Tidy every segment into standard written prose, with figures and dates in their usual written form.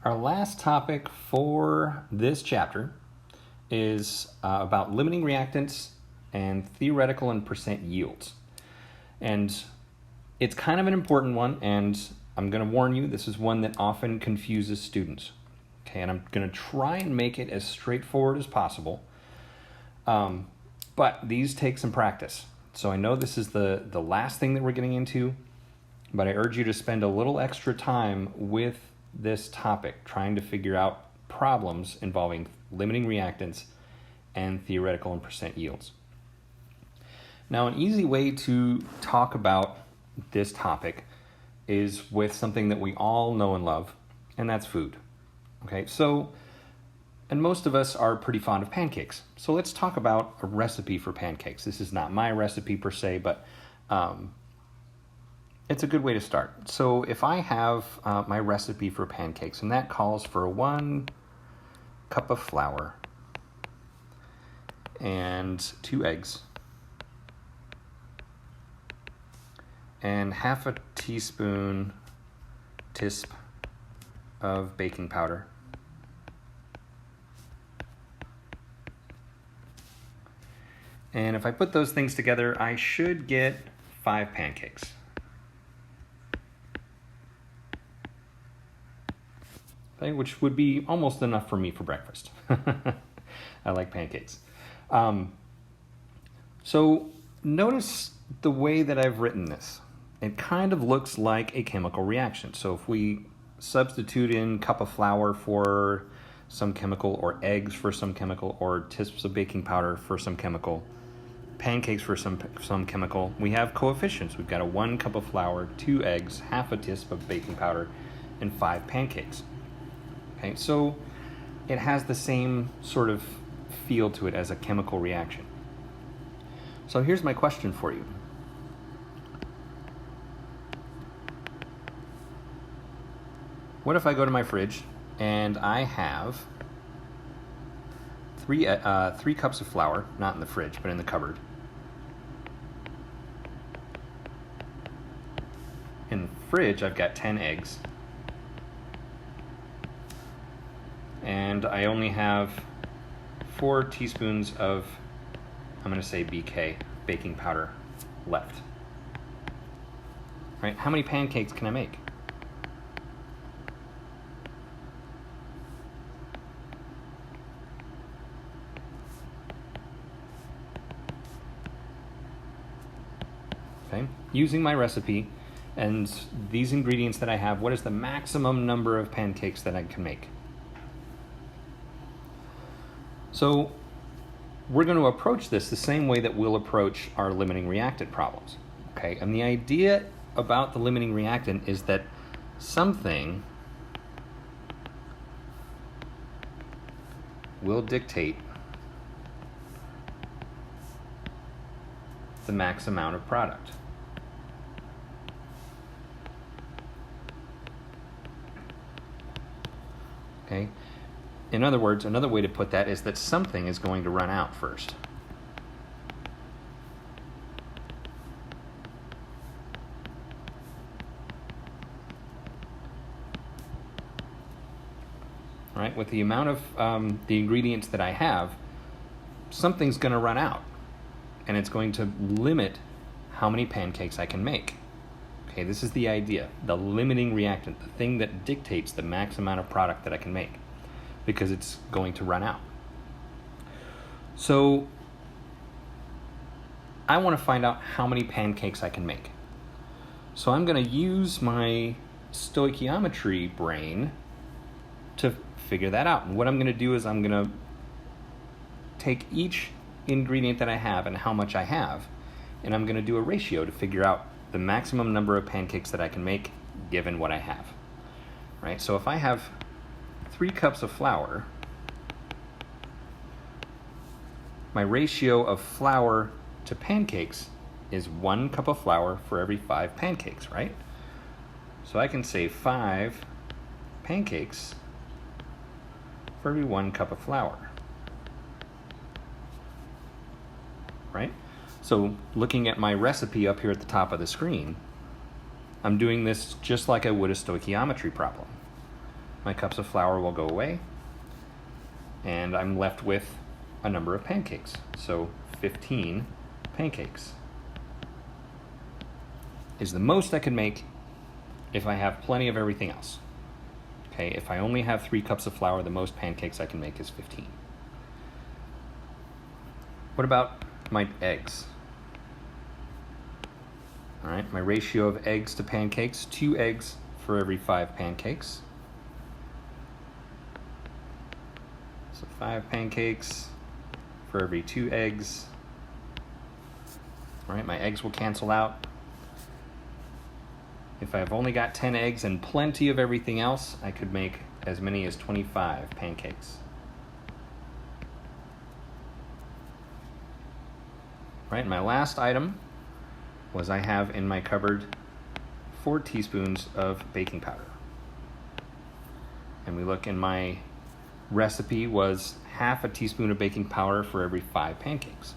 Our last topic for this chapter is about limiting reactants and theoretical and percent yields. And it's kind of an important one, and I'm going to warn you, this is one that often confuses students. Okay, and I'm going to try and make it as straightforward as possible. But these take some practice. So I know this is the last thing that we're getting into, but I urge you to spend a little extra time with this topic, trying to figure out problems involving limiting reactants and theoretical and percent yields. Now, an easy way to talk about this topic is with something that we all know and love, and that's food. Okay, so, and most of us are pretty fond of pancakes. So let's talk about a recipe for pancakes. This is not my recipe per se, but it's a good way to start. So if I have my recipe for pancakes, and that calls for 1 cup of flour and 2 eggs and half a teaspoon of baking powder, and if I put those things together, I should get 5 pancakes. Okay, which would be almost enough for me for breakfast. I like pancakes. So notice the way that I've written this. It kind of looks like a chemical reaction. So if we substitute in cup of flour for some chemical, or eggs for some chemical, or tisps of baking powder for some chemical, pancakes for some chemical, we have coefficients. We've got a 1 cup of flour, 2 eggs, half a tisp of baking powder, and 5 pancakes. Okay, so it has the same sort of feel to it as a chemical reaction. So here's my question for you. What if I go to my fridge and I have 3 cups of flour, not in the fridge, but in the cupboard. In the fridge, I've got 10 eggs. And I only have 4 teaspoons of, I'm going to say BK, baking powder left. Right? How many pancakes can I make? Okay. Using my recipe and these ingredients that I have, what is the maximum number of pancakes that I can make? So we're going to approach this the same way that we'll approach our limiting reactant problems. Okay, and the idea about the limiting reactant is that something will dictate the max amount of product. Okay. In other words, another way to put that is that something is going to run out first. Right? With the amount of the ingredients that I have, something's going to run out, and it's going to limit how many pancakes I can make. Okay, this is the idea, the limiting reactant, the thing that dictates the max amount of product that I can make, because it's going to run out. So I want to find out how many pancakes I can make. So I'm going to use my stoichiometry brain to figure that out. And what I'm going to do is I'm going to take each ingredient that I have and how much I have, and I'm going to do a ratio to figure out the maximum number of pancakes that I can make given what I have. Right? So if I have 3 cups of flour, my ratio of flour to pancakes is 1 cup of flour for every 5 pancakes, right? So I can say 5 pancakes for every 1 cup of flour, right? So looking at my recipe up here at the top of the screen, I'm doing this just like I would a stoichiometry problem. my cups of flour will go away, and I'm left with a number of pancakes. So 15 pancakes is the most I can make if I have plenty of everything else. Okay, if I only have 3 cups of flour, the most pancakes I can make is 15. What about my eggs? All right, my ratio of eggs to pancakes, 2 eggs for every 5 pancakes. So 5 pancakes for every 2 eggs. All right, my eggs will cancel out. If I've only got 10 eggs and plenty of everything else, I could make as many as 25 pancakes. All right, my last item was I have in my cupboard 4 teaspoons of baking powder. And we look in my recipe was half a teaspoon of baking powder for every 5 pancakes.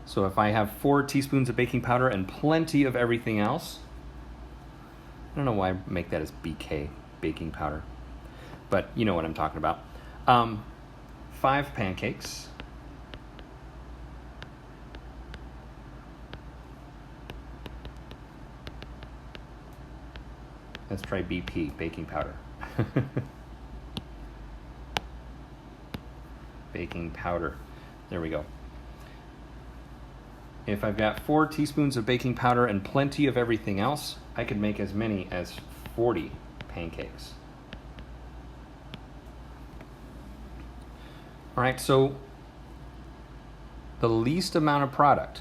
So if I have 4 teaspoons of baking powder and plenty of everything else, I don't know why I make that as BK, baking powder, but you know what I'm talking about. 5 pancakes. Let's try BP, baking powder. Baking powder. There we go. If I've got 4 teaspoons of baking powder and plenty of everything else, I could make as many as 40 pancakes. All right, so the least amount of product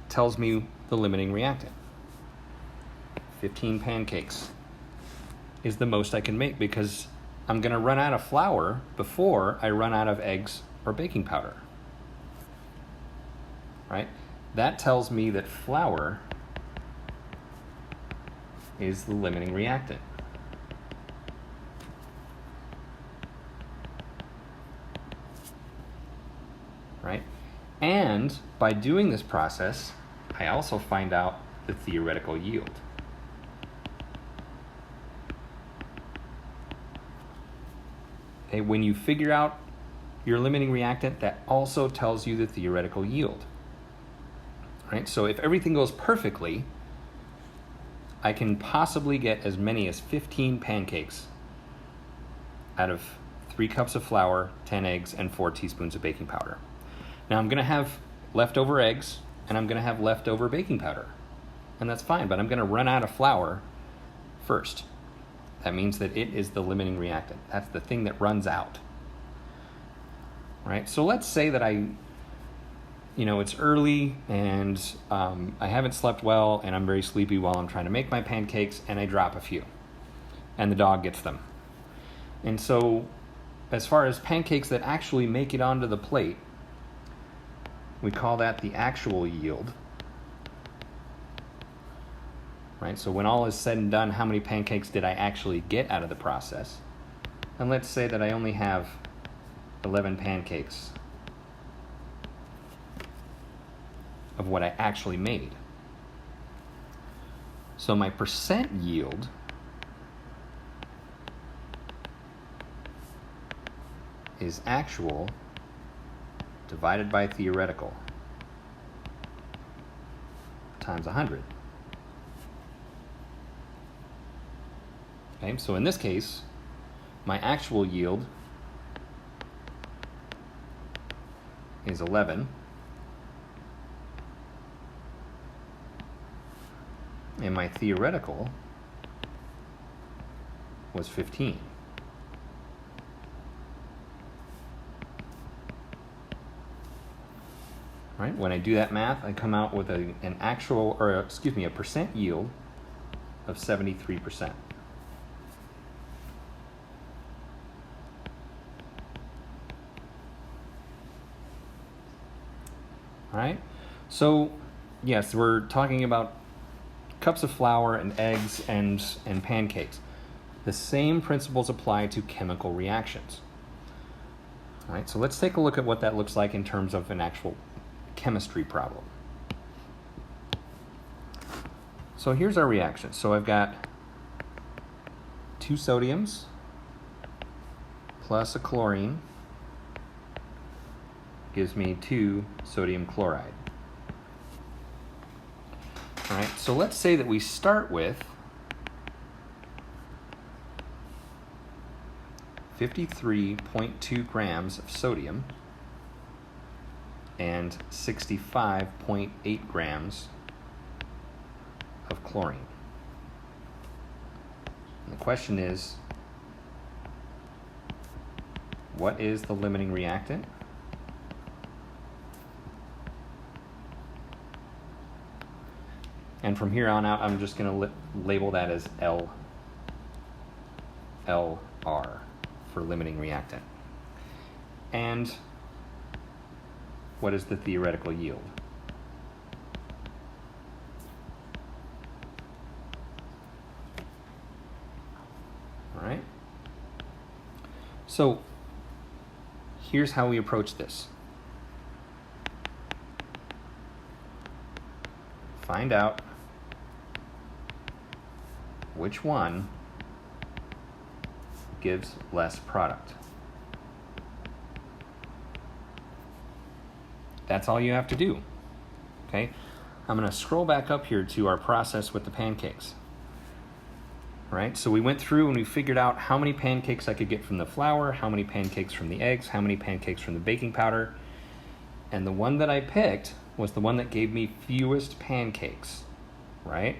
tells me the limiting reactant. 15 pancakes is the most I can make because I'm going to run out of flour before I run out of eggs or baking powder. Right? That tells me that flour is the limiting reactant. Right? And by doing this process, I also find out the theoretical yield. Okay, when you figure out your limiting reactant, that also tells you the theoretical yield. Right? So if everything goes perfectly, I can possibly get as many as 15 pancakes out of 3 cups of flour, 10 eggs, and 4 teaspoons of baking powder. Now I'm going to have leftover eggs, and I'm going to have leftover baking powder. And that's fine, but I'm going to run out of flour first. That means that it is the limiting reactant. That's the thing that runs out. Right? So let's say that it's early and I haven't slept well and I'm very sleepy while I'm trying to make my pancakes and I drop a few and the dog gets them. And so as far as pancakes that actually make it onto the plate, we call that the actual yield. Right? So when all is said and done, how many pancakes did I actually get out of the process? And let's say that I only have 11 pancakes of what I actually made. So my percent yield is actual divided by theoretical times 100. Okay, so in this case, my actual yield is 11, and my theoretical was 15. Right? When I do that math, I come out with a percent yield of 73%. All right? So, yes, we're talking about cups of flour and eggs and pancakes. The same principles apply to chemical reactions. All right, so let's take a look at what that looks like in terms of an actual chemistry problem. So here's our reaction. So I've got 2 sodiums plus a chlorine gives me 2 sodium chloride. All right, so let's say that we start with 53.2 grams of sodium and 65.8 grams of chlorine. And the question is, what is the limiting reactant? And from here on out, I'm just going to label that as LR for limiting reactant. And what is the theoretical yield? All right. So here's how we approach this. Find out which one gives less product. That's all you have to do. Okay? I'm going to scroll back up here to our process with the pancakes. All right? So we went through and we figured out how many pancakes I could get from the flour, how many pancakes from the eggs, how many pancakes from the baking powder. And the one that I picked was the one that gave me fewest pancakes, right?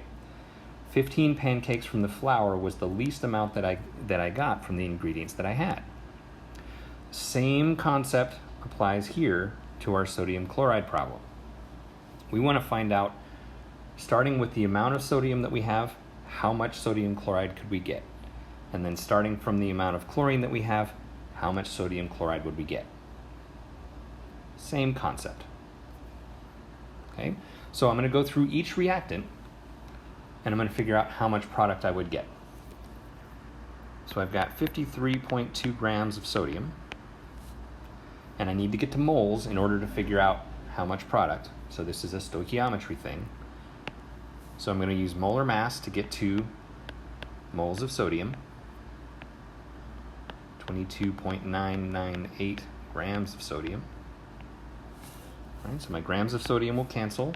15 pancakes from the flour was the least amount that I got from the ingredients that I had. Same concept applies here to our sodium chloride problem. We want to find out, starting with the amount of sodium that we have, how much sodium chloride could we get? And then starting from the amount of chlorine that we have, how much sodium chloride would we get? Same concept. Okay, so I'm going to go through each reactant and I'm going to figure out how much product I would get. So I've got 53.2 grams of sodium, and I need to get to moles in order to figure out how much product. So this is a stoichiometry thing. So I'm going to use molar mass to get to moles of sodium, 22.998 grams of sodium. All right, so my grams of sodium will cancel,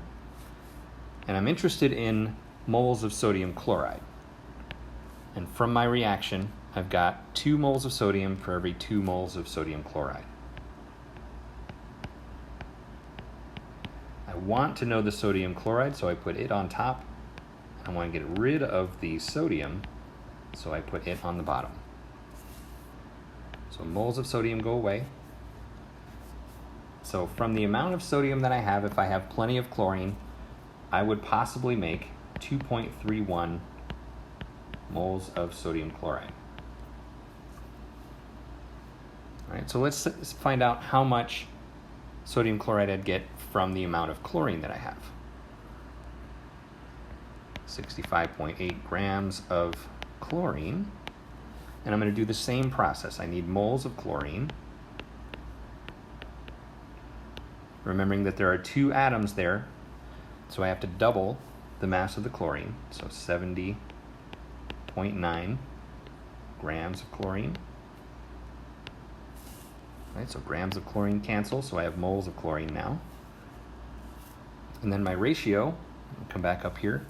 and I'm interested in moles of sodium chloride. And from my reaction, I've got 2 moles of sodium for every 2 moles of sodium chloride. I want to know the sodium chloride, so I put it on top. I want to get rid of the sodium, so I put it on the bottom. So moles of sodium go away. So from the amount of sodium that I have, if I have plenty of chlorine, I would possibly make 2.31 moles of sodium chloride. All right, so let's find out how much sodium chloride I'd get from the amount of chlorine that I have. 65.8 grams of chlorine. And I'm going to do the same process. I need moles of chlorine. Remembering that there are 2 atoms there, so I have to double the mass of the chlorine. So 70.9 grams of chlorine. All right, so grams of chlorine cancel, so I have moles of chlorine now. And then my ratio, I'll come back up here,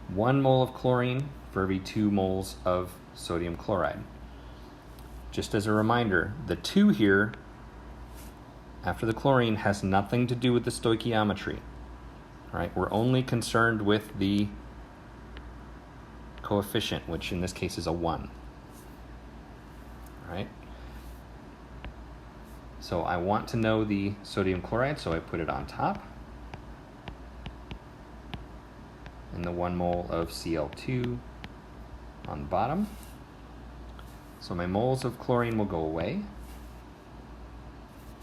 1 mole of chlorine for every 2 moles of sodium chloride. Just as a reminder, the 2 here after the chlorine has nothing to do with the stoichiometry. All right, we're only concerned with the coefficient, which in this case is a 1. All right. So I want to know the sodium chloride, so I put it on top. And the 1 mole of Cl2 on the bottom. So my moles of chlorine will go away.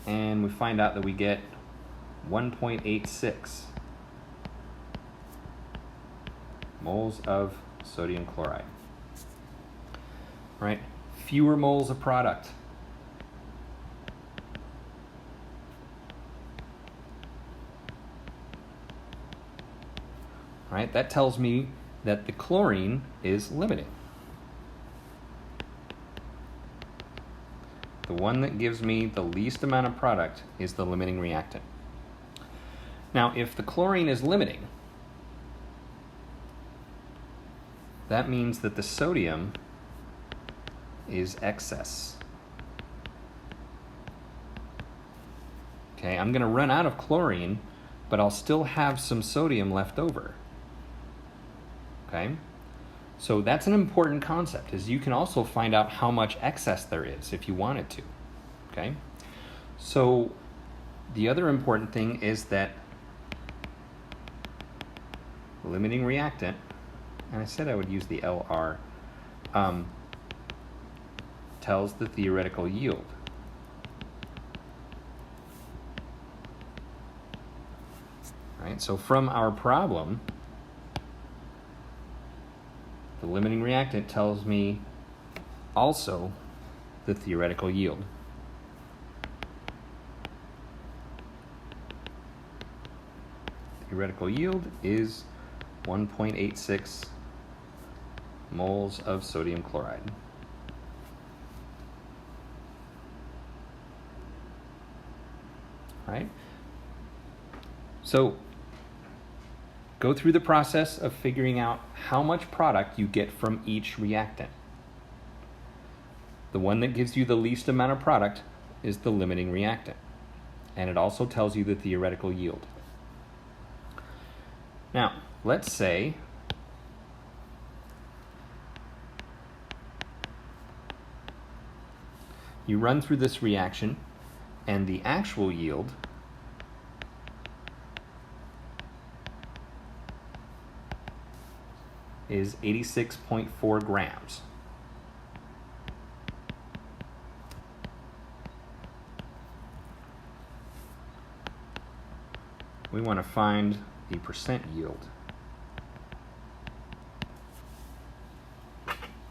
And we find out that we get 1.86 moles of sodium chloride. All right, fewer moles of product. All right, that tells me that the chlorine is limiting. The one that gives me the least amount of product is the limiting reactant. Now, if the chlorine is limiting, that means that the sodium is excess. Okay, I'm going to run out of chlorine, but I'll still have some sodium left over. Okay, so that's an important concept, is you can also find out how much excess there is if you wanted to. Okay, so the other important thing is that limiting reactant, and I said I would use the LR, tells the theoretical yield. Right, so from our problem, the limiting reactant tells me also the theoretical yield. Theoretical yield is 1.86 moles of sodium chloride. Right? So go through the process of figuring out how much product you get from each reactant. The one that gives you the least amount of product is the limiting reactant, and it also tells you the theoretical yield. Now, let's say you run through this reaction and the actual yield is 86.4 grams. We want to find the percent yield.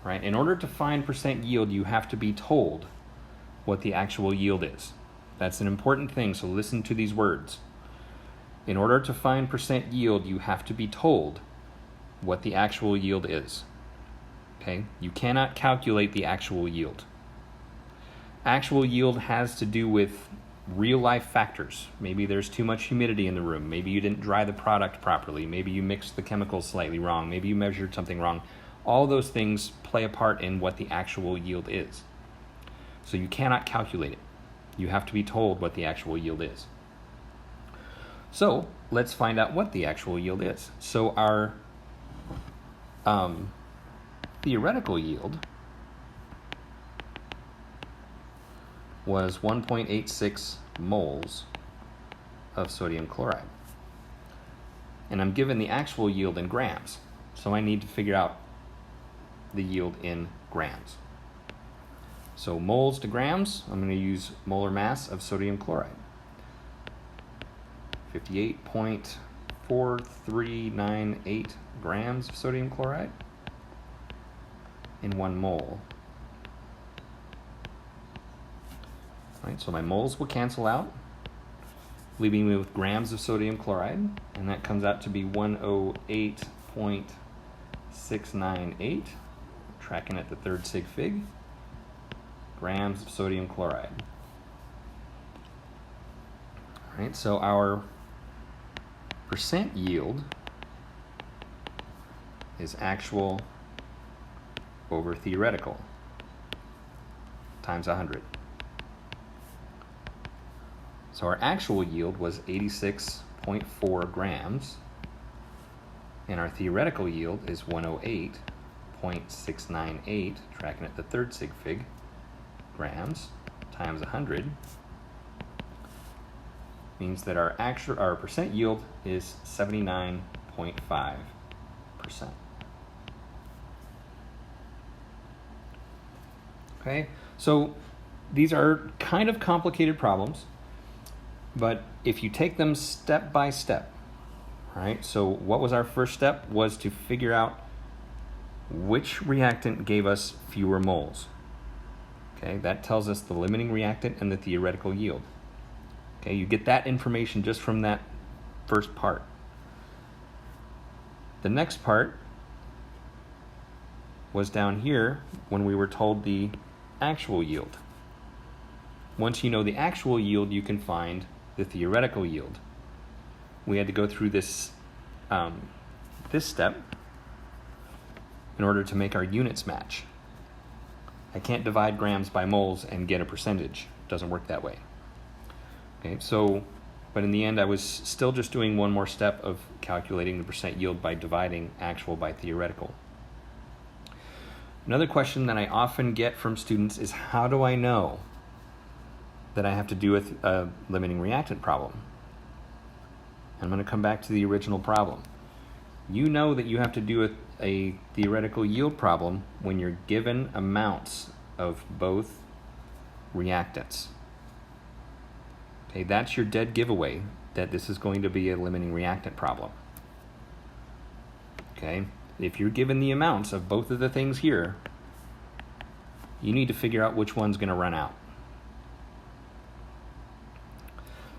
Right? In order to find percent yield, you have to be told what the actual yield is. That's an important thing, so listen to these words. In order to find percent yield, you have to be told what the actual yield is. Okay? You cannot calculate the actual yield. Actual yield has to do with real life factors. Maybe there's too much humidity in the room. Maybe you didn't dry the product properly. Maybe you mixed the chemicals slightly wrong. Maybe you measured something wrong. All those things play a part in what the actual yield is. So you cannot calculate it. You have to be told what the actual yield is. So let's find out what the actual yield is. So our theoretical yield was 1.86 moles of sodium chloride. And I'm given the actual yield in grams. So I need to figure out the yield in grams. So moles to grams, I'm going to use molar mass of sodium chloride. 58.4398 grams of sodium chloride in 1 mole. All right, so my moles will cancel out, leaving me with grams of sodium chloride, and that comes out to be 108.698, tracking at the third sig fig, grams of sodium chloride. All right, so our percent yield is actual over theoretical times 100. So our actual yield was 86.4 grams, and our theoretical yield is 108.698, tracking at the third sig fig, grams times 100, means that our percent yield is 79.5%. Okay, so these are kind of complicated problems, but if you take them step by step, right? So what was our first step? Was to figure out which reactant gave us fewer moles. Okay, that tells us the limiting reactant and the theoretical yield. Okay, you get that information just from that first part. The next part was down here when we were told the actual yield. once you know the actual yield, you can find the theoretical yield. We had to go through this step in order to make our units match. I can't divide grams by moles and get a percentage. It doesn't work that way. Okay, but in the end, I was still just doing one more step of calculating the percent yield by dividing actual by theoretical. Another question that I often get from students is, how do I know that I have to do a limiting reactant problem? I'm going to come back to the original problem. You know that you have to do a theoretical yield problem when you're given amounts of both reactants. Okay, that's your dead giveaway that this is going to be a limiting reactant problem. Okay, if you're given the amounts of both of the things here, you need to figure out which one's going to run out.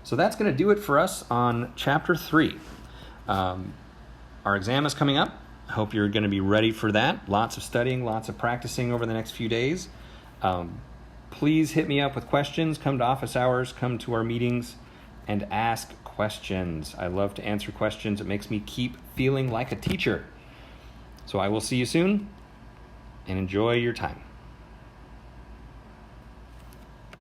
So that's going to do it for us on Chapter 3. Our exam is coming up. I hope you're going to be ready for that. Lots of studying, lots of practicing over the next few days. Please hit me up with questions. Come to office hours, come to our meetings, and ask questions. I love to answer questions. It makes me keep feeling like a teacher. So I will see you soon, and enjoy your time.